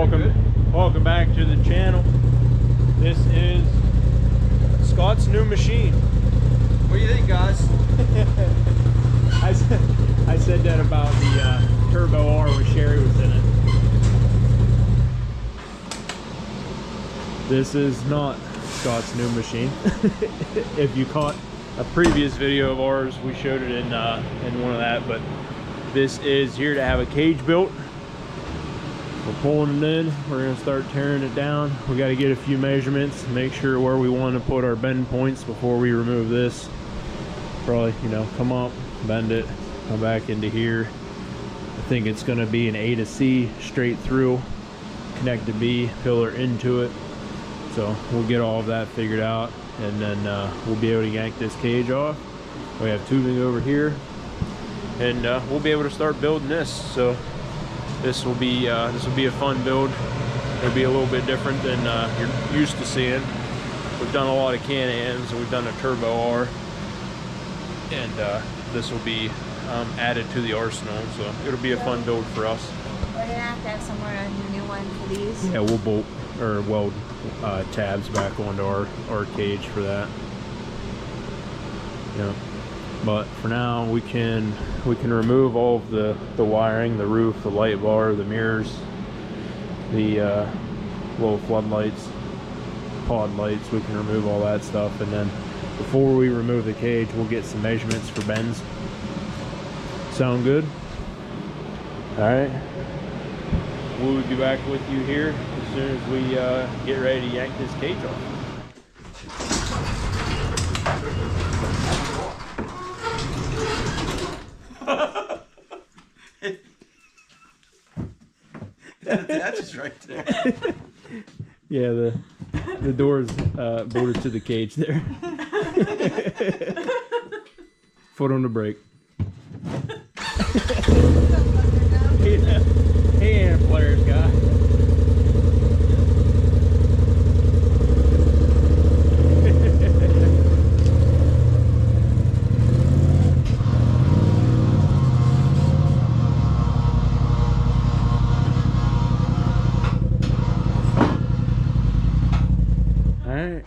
Welcome back to the channel. This is Scott's new machine. What do you think, guys? I said that about the Turbo R when Sherry was in it. This is not Scott's new machine. If you caught a previous video of ours, we showed it in one of that, but this is here to have a cage built. We're pulling it in. We're gonna start tearing it down. We got to get a few measurements, make sure where we want to put our bend points before we remove this. Probably, you know, come up, bend it, come back into here. I think it's gonna be an A to C straight through, connect to B, pillar into it. So we'll get all of that figured out, and then we'll be able to yank this cage off. We have tubing over here, and we'll be able to start building this. So this will be a fun build. It'll be a little bit different than you're used to seeing. We've done a lot of Can-Ams, and we've done a Turbo R, and this will be added to the arsenal. So it'll be a fun build for us. We're gonna have to have somewhere a new one for these. Yeah, we'll bolt or weld tabs back onto our cage for that. Yeah, but for now we can remove all of the wiring, the roof, the light bar, the mirrors, the little floodlights, pod lights. We can remove all that stuff, and then before we remove the cage, we'll get some measurements for bends. Sound good? All right, we'll be back with you here as soon as we get ready to yank this cage off. That's just right there. Yeah, the door's bolted to the cage there. Foot on the brake. He ain't a Polaris guy. Alright,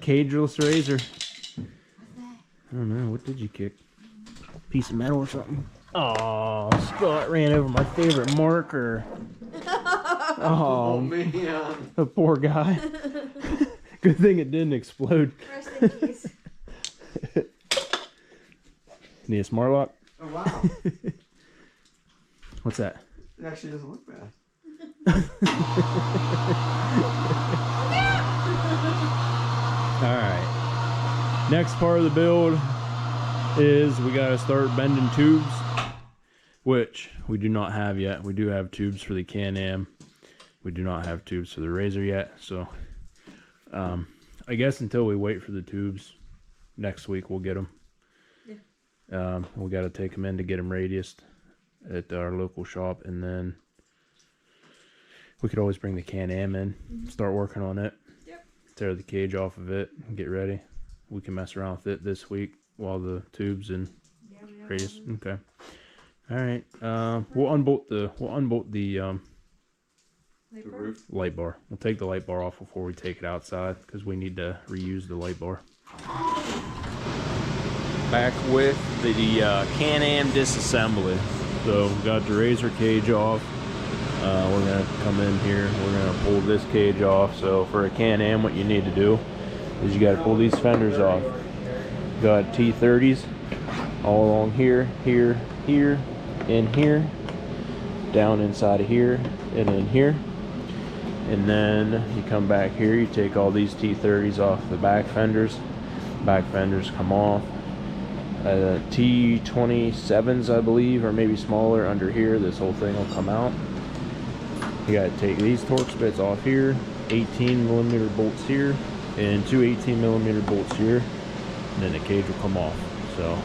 cageless razor. What's that? I don't know, what did you kick? Piece of metal or something? Oh, Scott ran over my favorite marker. Oh man, the poor guy. Good thing it didn't explode. Rest in peace. Need a smart lock? oh wow, What's that? it actually doesn't look bad. Alright, next part of the build is we got to start bending tubes, which we do not have yet. We do have tubes for the Can-Am. We do not have tubes for the RZR yet, so I guess until we wait for the tubes next week we'll get them. Yeah. We got to take them in to get them radiused at our local shop, and then we could always bring the Can-Am in, start working on it. Yep. Tear the cage off of it and get ready. We can mess around with it this week while the tubes and radius. Okay. All right. We'll unbolt the roof. light bar. We'll take the light bar off before we take it outside because we need to reuse the light bar. Back with the Can-Am disassembly. So we got the RZR cage off. We're gonna come in here. We're gonna pull this cage off. So for a Can-Am, what you need to do is you got to pull these fenders off. You got T30s all along here, here, here, and here, down inside of here, and in here. And then you come back here, you take all these T30s off the back fenders. Back fenders come off. T27s, I believe, or maybe smaller under here. This whole thing will come out. You got to take these Torx bits off here, 18mm bolts here, and two 18mm bolts here, and then the cage will come off. So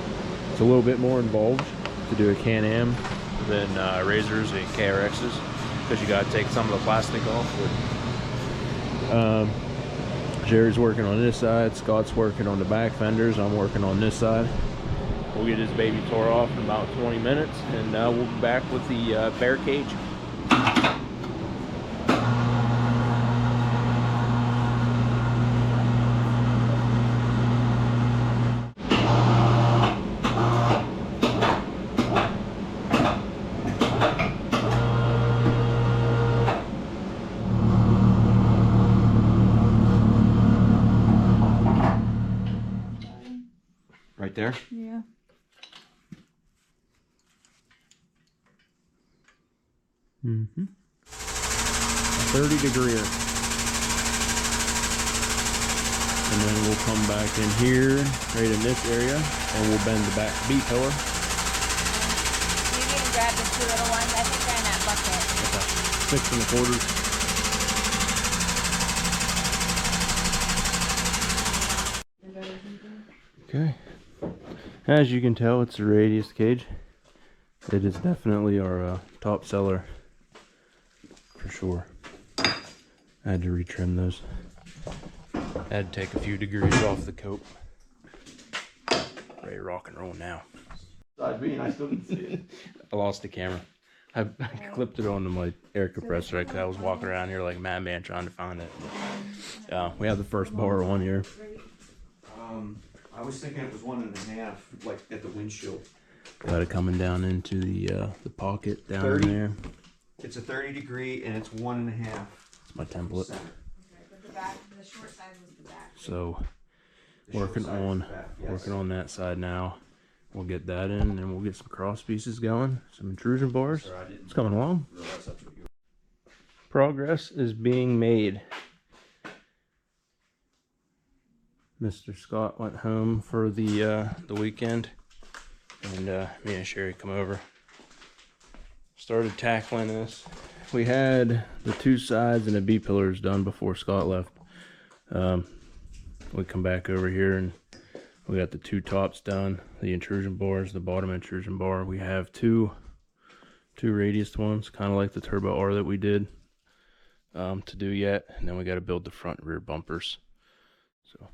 it's a little bit more involved to do a Can-Am than RZRs and KRXs, because you got to take some of the plastic off. Jerry's working on this side, Scott's working on the back fenders, I'm working on this side. We'll get this baby tore off in about 20 minutes, and we'll be back with the bare cage. there. Yeah. Mm-hmm. 30 degree. And then we'll come back in here, right in this area, and we'll bend the back B pillar. You need to grab the two little ones. I think they're in that bucket. Okay. 6 1/4. Okay. As you can tell, it's a radius cage. It is definitely our top seller, for sure. I had to retrim those. I had to take a few degrees off the cope. Ready to rock and roll now. Side B, and I still didn't see it. I lost the camera. I clipped it onto my air compressor because I was walking around here like a madman trying to find it. We have the first bar on here. I was thinking it was 1.5, like at the windshield. Got it coming down into the pocket down 30. in there. It's a 30 degree and it's 1.5. It's my template. center. Okay, but the back, the short side was the back. So The short working side is on the back, yes. working on that side now. We'll get that in, and then we'll get some cross pieces going, some intrusion bars. Sorry, I didn't It's coming along. realize that's what you were. Progress is being made. Mr. Scott went home for the weekend, and me and Sherry come over. Started tackling this. We had the 2 sides and the B pillars done before Scott left. We come back over here and we got the 2 tops done, the intrusion bars, the bottom intrusion bar. We have two radius ones, kind of like the Turbo R that we did to do yet, and then we got to build the front and rear bumpers. So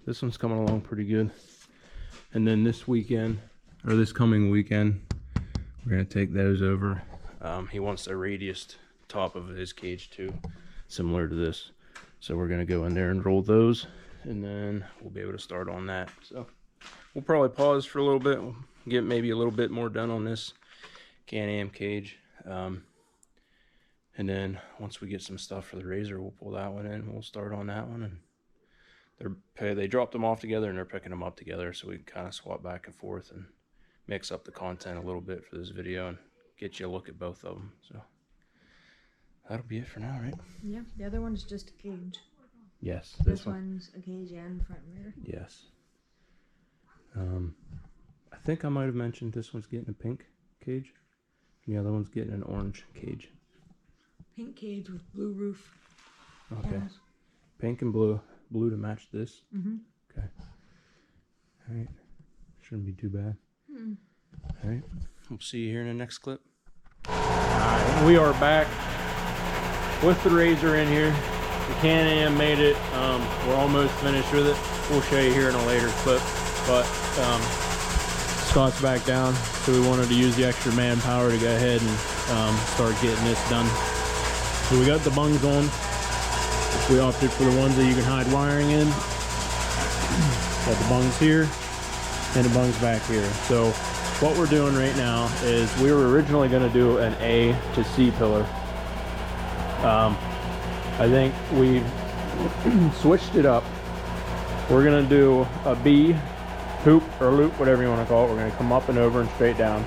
this one's coming along pretty good. And then this weekend, or this coming weekend, we're gonna take those over. He wants a radius top of his cage too, similar to this. So we're gonna go in there and roll those, and then we'll be able to start on that. So we'll probably pause for a little bit, we'll get maybe a little bit more done on this Can-Am cage. And then once we get some stuff for the RZR, we'll pull that one in, we'll start on that one. And they dropped them off together and they're picking them up together, so we can kind of swap back and forth and mix up the content a little bit for this video and get you a look at both of them. So that'll be it for now, right? Yeah, the other one's just a cage. Yes, This one's a cage and front and rear. Yes. I think I might have mentioned this one's getting a pink cage, and the other one's getting an orange cage. Pink cage with blue roof. Okay. panels. Pink and blue to match this. Mm-hmm. Okay. All right. Shouldn't be too bad. Hmm. All right. We'll see you here in the next clip. All right. We are back with the RZR in here. The Can-Am made it. We're almost finished with it. We'll show you here in a later clip. But Scott's back down, so we wanted to use the extra manpower to go ahead and start getting this done. So we got the bungs on. We opted for the ones that you can hide wiring in. Got the bungs here and the bungs back here. So what we're doing right now is we were originally going to do an A to C pillar. I think we switched it up. We're going to do a B hoop or loop, whatever you want to call it. We're going to come up and over and straight down.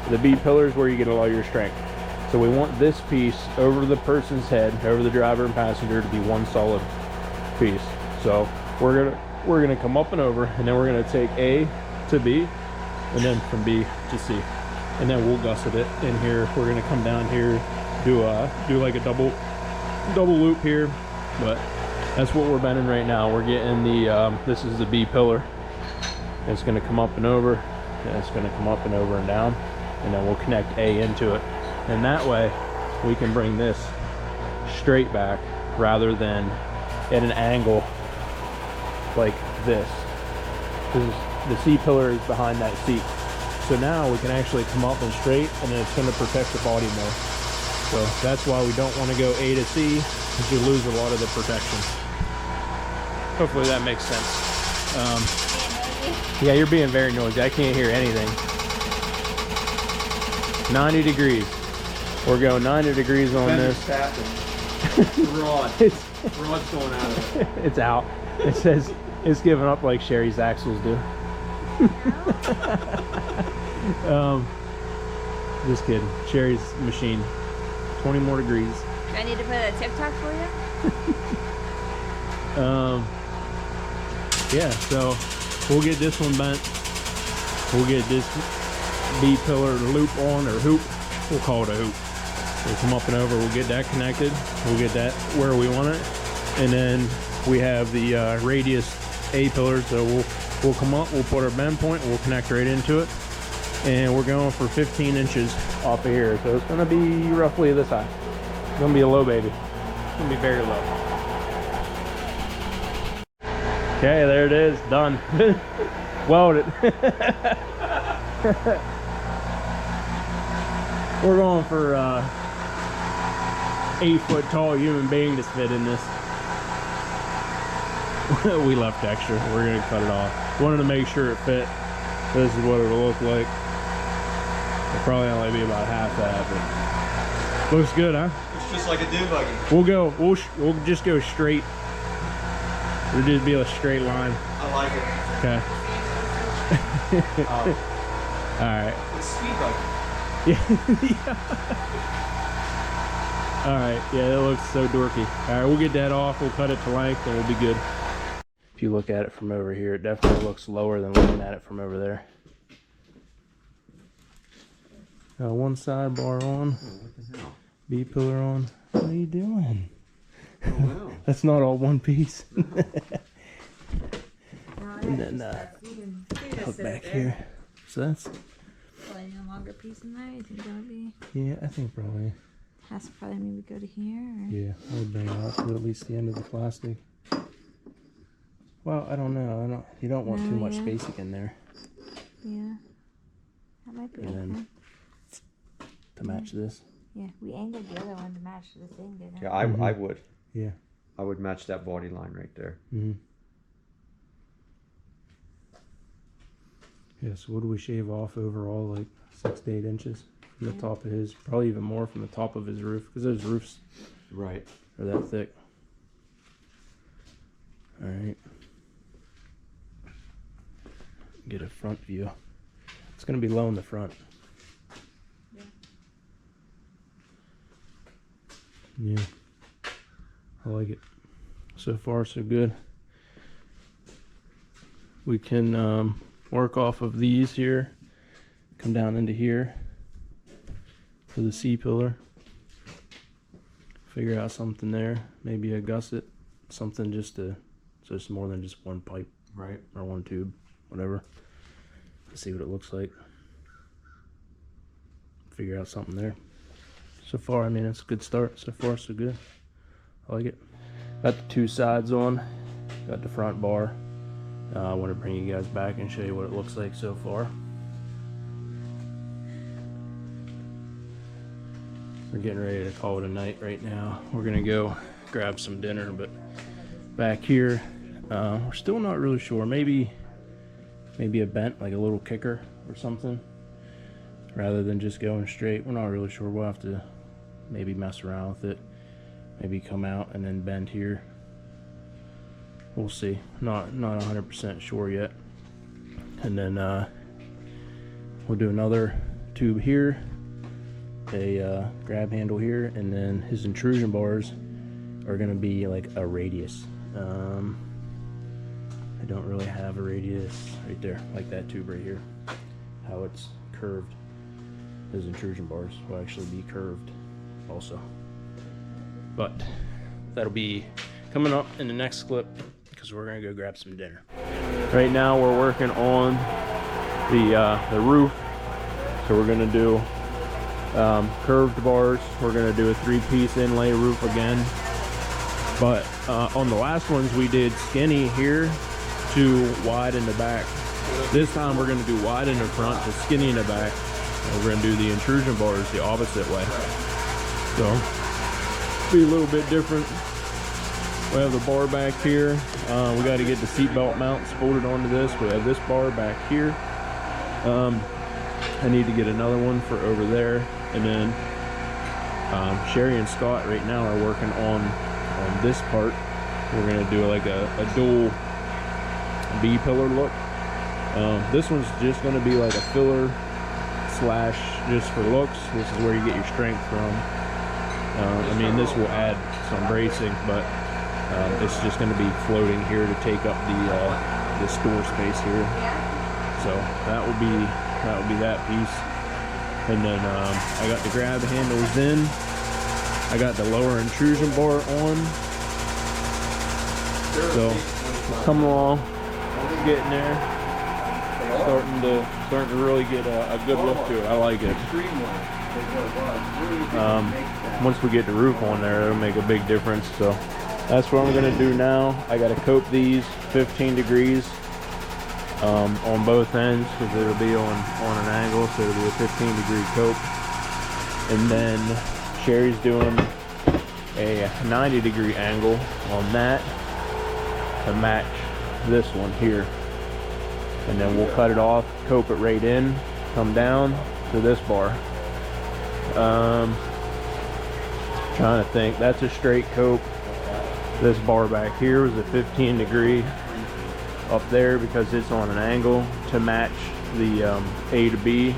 The B pillar is where you get all your strength. So we want this piece over the person's head, over the driver and passenger, to be one solid piece. So we're gonna come up and over, and then we're gonna take A to B, and then from B to C, and then we'll gusset it in here. We're gonna come down here, do like a double loop here, but that's what we're bending right now. We're getting the this is the B pillar. It's gonna come up and over, and it's gonna come up and over and down, and then we'll connect A into it. And that way we can bring this straight back rather than at an angle like this. Because the C pillar is behind that seat. So now we can actually come up and straight, and then it's going to protect the body more. So that's why we don't want to go A to C, because you lose a lot of the protection. Hopefully that makes sense. Yeah, you're being very noisy. I can't hear anything. 90 degrees. We're going 90 degrees on this. Rod. Rod's going out of it. It's out. It says It's giving up like Sherry's axles do. Just kidding. Sherry's machine. 20 more degrees. Do I need to put a TikTok for you? Yeah, so we'll get this one bent. We'll get this B-pillar loop on, or hoop. We'll call it a hoop. We'll come up and over, we'll get that connected. We'll get that where we want it. And then we have the radius A-pillar, so we'll come up, we'll put our bend point, we'll connect right into it. And we're going for 15 inches off of here. So it's gonna be roughly this high. It's gonna be a low baby. It's gonna be very low. Okay, there it is, done. Welded. We're going for 8-foot tall human being to fit in this. We left extra. We're gonna cut it off. Wanted to make sure it fit. This is what it'll look like. It'll probably only be about half that, but looks good, huh? It's just like a dune buggy. We'll just go straight. It'll just be a straight line. I like it. Okay. All right. It's speed buggy. Yeah. All right. Yeah, that looks so dorky. All right, we'll get that off. We'll cut it to length, and we'll be good. If you look at it from over here, it definitely looks lower than looking at it from over there. One sidebar on. Oh, what the hell? B-pillar on. What are you doing? Oh, wow. That's not all one piece. No, And then hook back here. So that's, probably a longer piece than that. You think that would be? yeah, I think probably. Has to probably maybe go to here. Or? Yeah, I would bring it out to at least the end of the plastic. Well, I don't know. You don't want too much spacing in there. Yeah, that might be And okay. then to match this. Yeah, we angled the other one to match the thing, didn't we? Yeah, I would. Yeah. I would match that body line right there. Mm-hmm. Yeah, so what do we shave off overall? Like 6 to 8 inches from the top of his, probably even more from the top of his roof, because those roofs Right. are that thick. All right. Get a front view. It's going to be low in the front. Yeah. I like it. So far, so good. We can work off of these here, come down into here for the C-pillar, figure out something there, maybe a gusset, something just to, so it's more than just one pipe, Right. or one tube, whatever. Let's see what it looks like. Figure out something there. So far, I mean, it's a good start. So far, so good. I like it. Got the 2 sides on, got the front bar. I want to bring you guys back and show you what it looks like so far. We're getting ready to call it a night right now. We're gonna go grab some dinner, but back here, we're still not really sure. Maybe a bent, like a little kicker or something, rather than just going straight. We're not really sure. We'll have to maybe mess around with it. Maybe come out and then bend here. We'll see. Not 100% sure yet. And then we'll do another tube here, a grab handle here, and then his intrusion bars are gonna be like a radius. I don't really have a radius right there, like that tube right here. How it's curved. His intrusion bars will actually be curved also. But that'll be coming up in the next clip, because we're gonna go grab some dinner. Right now we're working on the roof. So we're gonna do curved bars. We're gonna do a 3-piece inlay roof again. But on the last ones we did skinny here to wide in the back. This time we're gonna do wide in the front to skinny in the back. And we're gonna do the intrusion bars the opposite way. So be a little bit different. We have the bar back here. We got to get the seat belt mounts bolted onto this. We have this bar back here. I need to get another one for over there. And then Sherry and Scott right now are working on this part. We're gonna do like a dual B-pillar look. This one's just going to be like a filler slash just for looks. This is where you get your strength from. I mean, this will add some bracing, but it's just going to be floating here to take up the store space here. So that will be that piece. And then I got the grab handles in. I got the lower intrusion bar on. So coming along, getting there, starting to really get a good look to it. I like it. Once we get the roof on there, it'll make a big difference. So that's what I'm gonna do now. I gotta cope these 15 degrees on both ends because it'll be on an angle, so it'll be a 15-degree cope. And then Sherry's doing a 90-degree angle on that to match this one here. And then we'll cut it off, cope it right in, come down to this bar. Trying to think, that's a straight cope. This bar back here was a 15-degree up there because it's on an angle to match the A to B.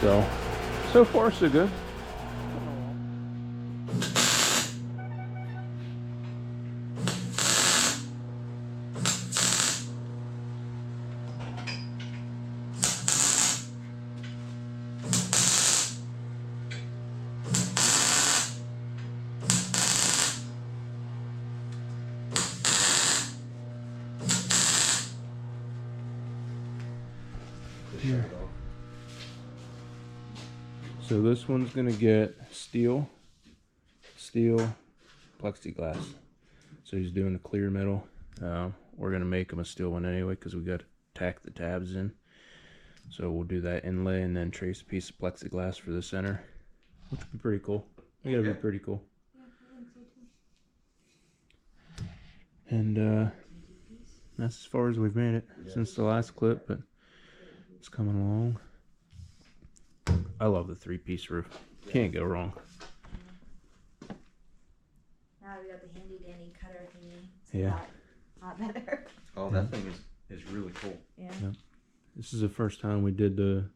So far so good. So this one's gonna get steel plexiglass. So he's doing a clear metal. We're gonna make him a steel one anyway because we got to tack the tabs in. So we'll do that inlay and then trace a piece of plexiglass for the center, which would be pretty cool. I think it'll be pretty cool. And that's as far as we've made it since the last clip, but it's coming along. I love the 3-piece roof. Can't go wrong. Now we got the handy dandy cutter thingy. It's Yeah. a lot better. Oh, that thing is really cool. Yeah. This is the first time we did the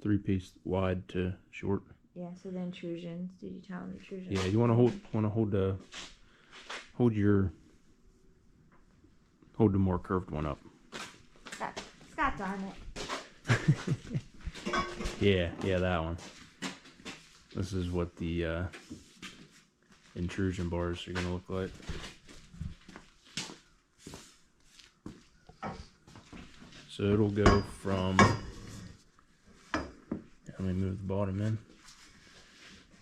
3-piece wide to short. Yeah. So the intrusions. Did you tell them the intrusions? Yeah, you want to hold the more curved one up. Scott, darn it. Yeah, that one. This is what the intrusion bars are gonna look like. So it'll go from, let me move the bottom in.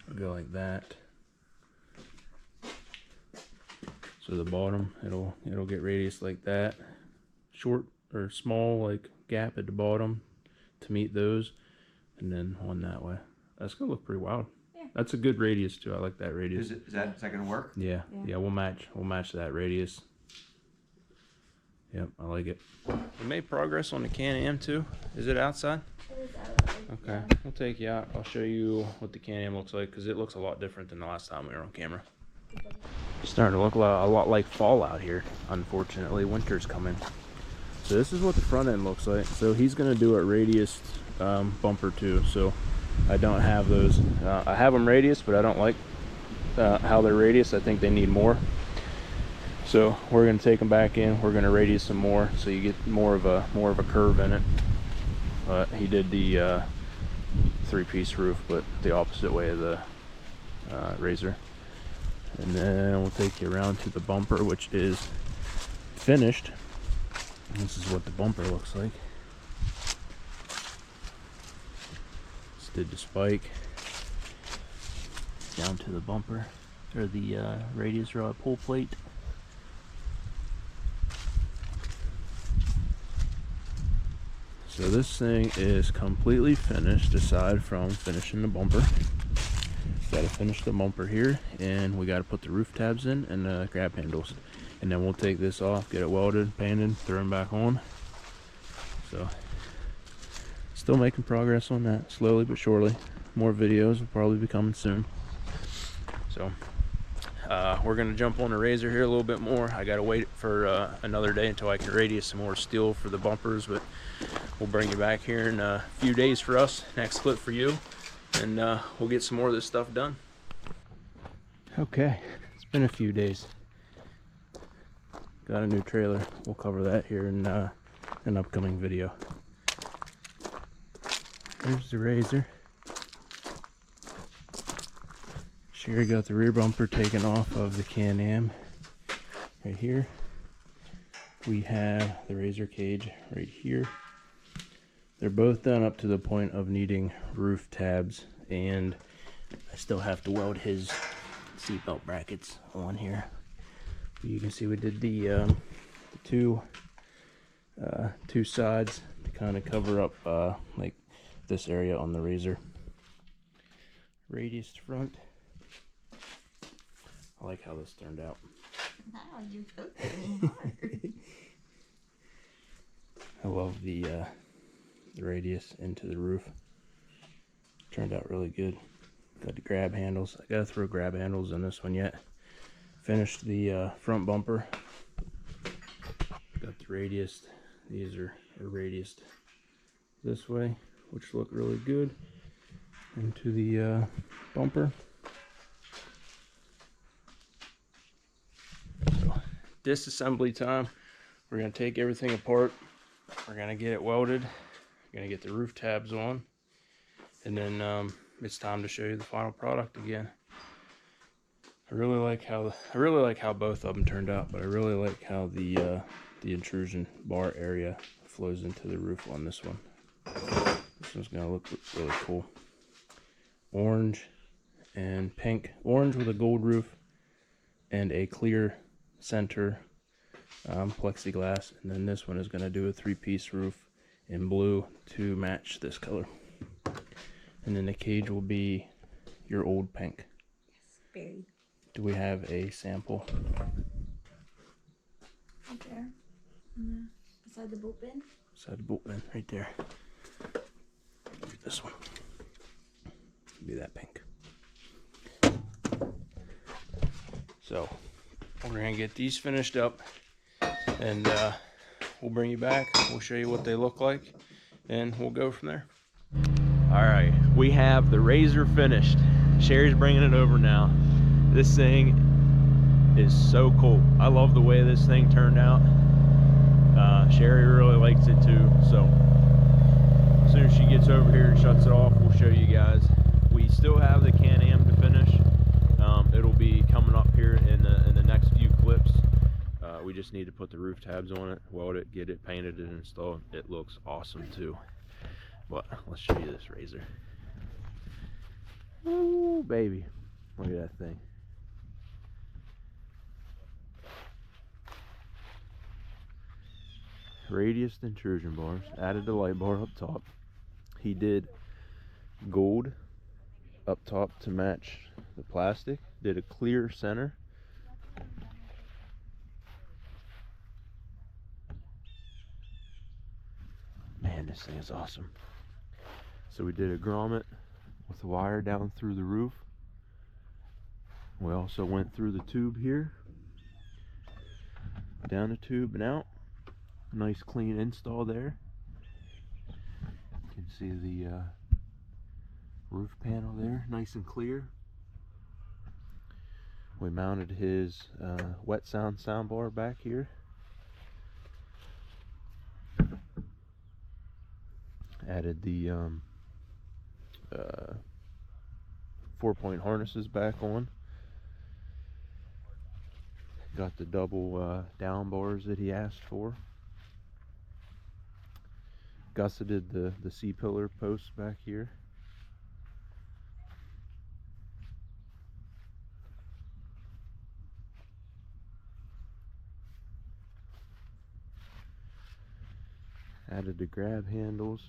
It'll go like that. So the bottom, it'll get radius like that. Short or small like gap at the bottom to meet those. And then one that way. That's gonna look pretty wild. Yeah. That's a good radius too. I like that radius. Is that gonna work? Yeah. We'll match that radius. Yep, I like it. We made progress on the Can-Am too. Is it outside? It is outside. Okay, we'll take you out. I'll show you what the Can-Am looks like because it looks a lot different than the last time we were on camera. It's starting to look a lot like fall out here. Unfortunately, winter's coming. So this is what the front end looks like. So he's gonna do a radius bumper too. So I don't have those. I have them radius, but I don't like how they're radius. I think they need more. So we're gonna take them back in. We're gonna radius some more, so you get more of a curve in it. He did the 3-piece roof, but the opposite way of the RZR. And then we'll take you around to the bumper, which is finished. This is what the bumper looks like. Just did the spike down to the bumper, or the radius rod pull plate. So this thing is completely finished aside from finishing the bumper. Got to finish the bumper here, and we got to put the roof tabs in and the grab handles, and then we'll take this off, get it welded, painted, throw them back on. So still making progress on that, slowly but surely. More videos will probably be coming soon. So We're gonna jump on the RZR here a little bit more. I gotta wait for another day until I can radius some more steel for the bumpers, but we'll bring you back here in a few days for us. Next clip for you, and we'll get some more of this stuff done. Okay, it's been a few days. Got a new trailer. We'll cover that here in an upcoming video. There's the RZR. Sherry got the rear bumper taken off of the Can-Am right here. We have the RZR cage right here. They're both done up to the point of needing roof tabs, and I still have to weld his seatbelt brackets on here. But you can see we did the two sides to kind of cover up like this area on the RZR. Radius front. I like how this turned out. Wow, you poked it hard. I love the radius into the roof. Turned out really good. Got the grab handles. I gotta throw grab handles in this one yet. Finished the front bumper. Got the radius. These are radiused this way, which look really good. Into the bumper. So, disassembly time. We're gonna take everything apart. We're gonna get it welded. We're gonna get the roof tabs on, and then it's time to show you the final product again. I really like how both of them turned out, but I really like how the intrusion bar area flows into the roof on this one. This one's gonna look really cool. Orange and pink. Orange with a gold roof and a clear center plexiglass, and then this one is going to do a 3-piece roof in blue to match this color. And then the cage will be your old pink. Yes, very. Do we have a sample? Right there. Beside the bolt bin. Beside the bolt bin, right there. This one. Be that pink. So we're gonna get these finished up, and we'll bring you back. We'll show you what they look like, and we'll go from there. All right, we have the RZR finished. Sherry's bringing it over now. This thing is so cool. I love the way this thing turned out. Sherry really likes it too. So as soon as she gets over here and shuts it off, we'll show you guys. We still have the Can-Am to finish. It'll be coming up here in the next few clips. We just need to put the roof tabs on it, weld it, get it painted and installed. It looks awesome too. But let's show you this RZR. Ooh, baby. Look at that thing. Radius intrusion bars. Added the light bar up top. He did gold up top to match the plastic. Did a clear center. Man, this thing is awesome. So we did a grommet with the wire down through the roof. We also went through the tube here, down the tube and out. Nice clean install there. You can see the roof panel there, nice and clear. We mounted his wet sound soundbar back here. Added the 4-point harnesses back on. Got the double down bars that he asked for. Gusseted the C-pillar posts back here. Added the grab handles.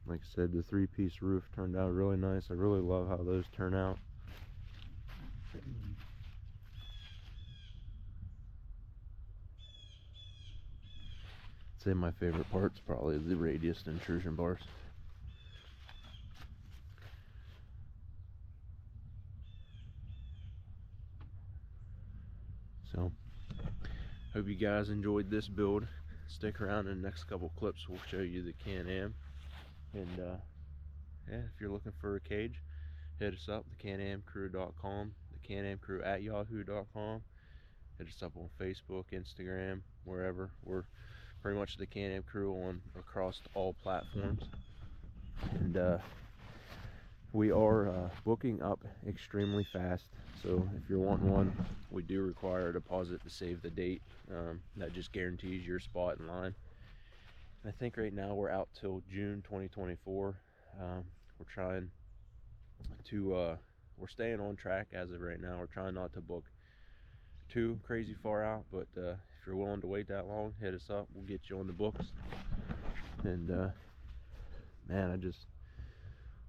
Like I said, the 3-piece roof turned out really nice. I really love how those turn out. I'd say my favorite part's probably the radius intrusion bars. So hope you guys enjoyed this build. Stick around in the next couple clips, we'll show you the Can-Am. And yeah, if you're looking for a cage, hit us up, thecanamcrew.com, the Can-Am Crew at yahoo.com. Hit us up on Facebook, Instagram, wherever. We're pretty much the Can-Am Crew on across all platforms. And we are booking up extremely fast, so if you're wanting one, we do require a deposit to save the date. That just guarantees your spot in line. And I think right now we're out till June 2024. We're trying to we're staying on track as of right now. We're trying not to book too crazy far out, but if you're willing to wait that long, hit us up, we'll get you on the books. And man,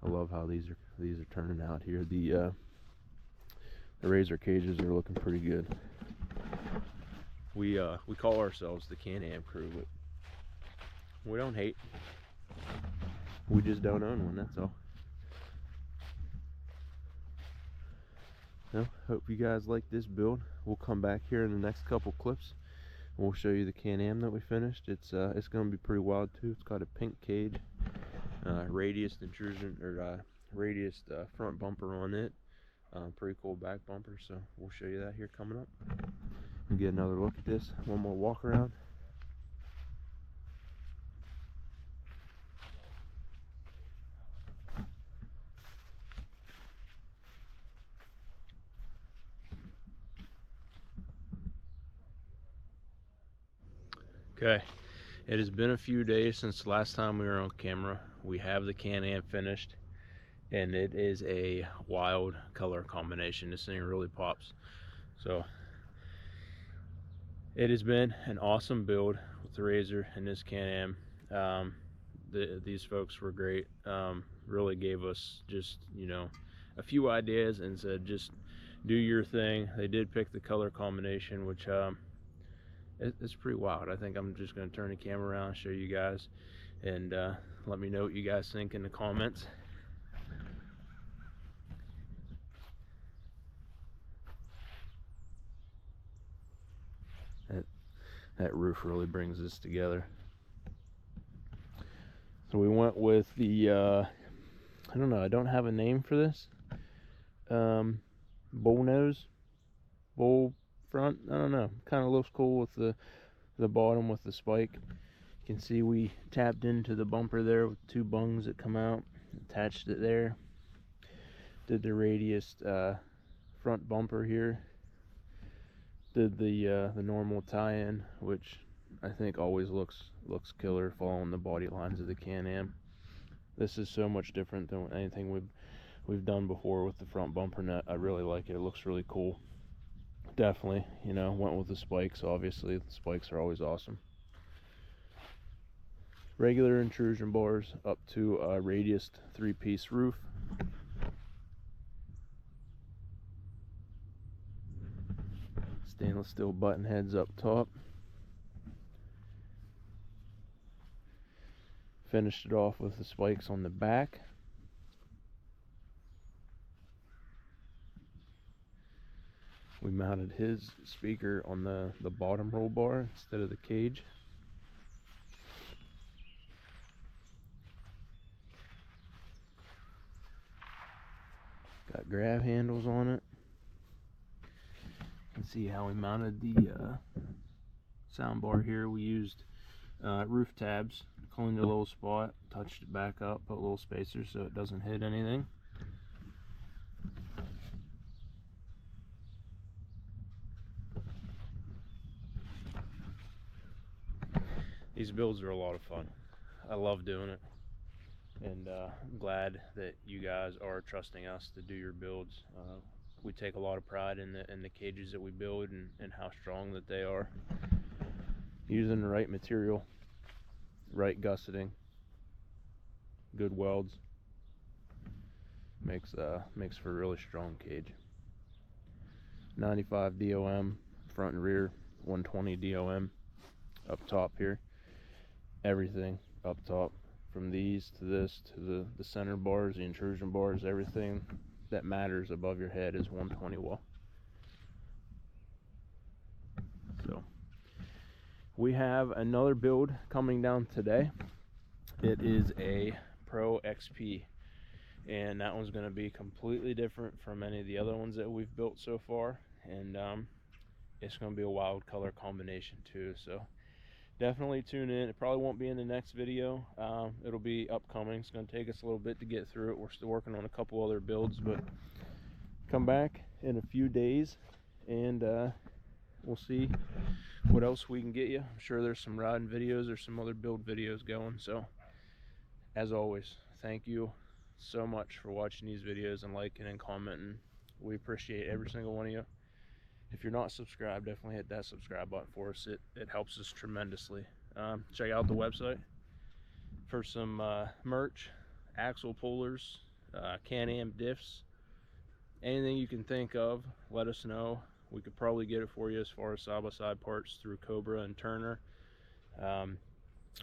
I love how these are turning out here. The RZR cages are looking pretty good. We call ourselves the Can-Am Crew, but we don't hate, we just don't own one, that's all. Well, hope you guys like this build. We'll come back here in the next couple clips. We'll show you the Can-Am that we finished. It's gonna be pretty wild too. It's got a pink cage, radius intrusion, or radius front bumper on it. Pretty cool back bumper, so we'll show you that here coming up. We'll get another look at this. One more walk around. Okay, it has been a few days since the last time we were on camera. We have the Can-Am finished, and it is a wild color combination. This thing really pops. So it has been an awesome build with the RZR and this Can-Am. These folks were great. Really gave us just, you know, a few ideas and said just do your thing. They did pick the color combination, which it's pretty wild. I think I'm just going to turn the camera around and show you guys, and let me know what you guys think in the comments. That roof really brings this together. So we went with the I don't know, I don't have a name for this. Bull nose, bull front, I don't know, kind of looks cool with the bottom with the spike. You can see we tapped into the bumper there with two bungs that come out, attached it there. Did the radius front bumper here. Did the normal tie-in, which I think always looks killer, following the body lines of the Can-Am. This is so much different than anything we've done before with the front bumper nut. I really like it. It looks really cool. Definitely, you know, went with the spikes. Obviously, the spikes are always awesome. Regular intrusion bars up to a radius 3-piece roof. Stainless steel button heads up top. Finished it off with the spikes on the back. We mounted his speaker on the bottom roll bar instead of the cage. Got grab handles on it. You can see how we mounted the sound bar here. We used roof tabs, cleaned a little spot, touched it back up, put little spacers so it doesn't hit anything. These builds are a lot of fun. I love doing it, and I'm glad that you guys are trusting us to do your builds. We take a lot of pride in the cages that we build and how strong that they are. Using the right material, right gusseting, good welds, makes for a really strong cage. 95 DOM front and rear, 120 DOM up top here. Everything up top, from these to this to the center bars, the intrusion bars, everything that matters above your head is 120 wall. we have another build coming down today. It is a Pro XP, and that one's going to be completely different from any of the other ones that we've built so far, and it's going to be a wild color combination too, so definitely tune in. It probably won't be in the next video. It'll be upcoming. It's going to take us a little bit to get through it. We're still working on a couple other builds, but come back in a few days and we'll see what else we can get you. I'm sure there's some riding videos or some other build videos going. So as always, thank you so much for watching these videos and liking and commenting. We appreciate every single one of you. If you're not subscribed, definitely hit that subscribe button for us. It helps us tremendously. Check out the website for some merch, axle pullers, Can-Am diffs, anything you can think of. Let us know. We could probably get it for you as far as side-by-side parts through Cobra and Turner.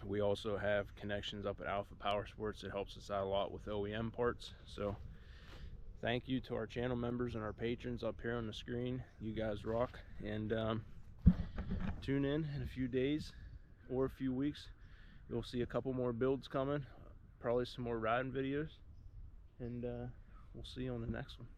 We also have connections up at Alpha Power Sports. It helps us out a lot with OEM parts. So thank you to our channel members and our patrons up here on the screen. You guys rock. And tune in a few days or a few weeks. You'll see a couple more builds coming, probably some more riding videos, and we'll see you on the next one.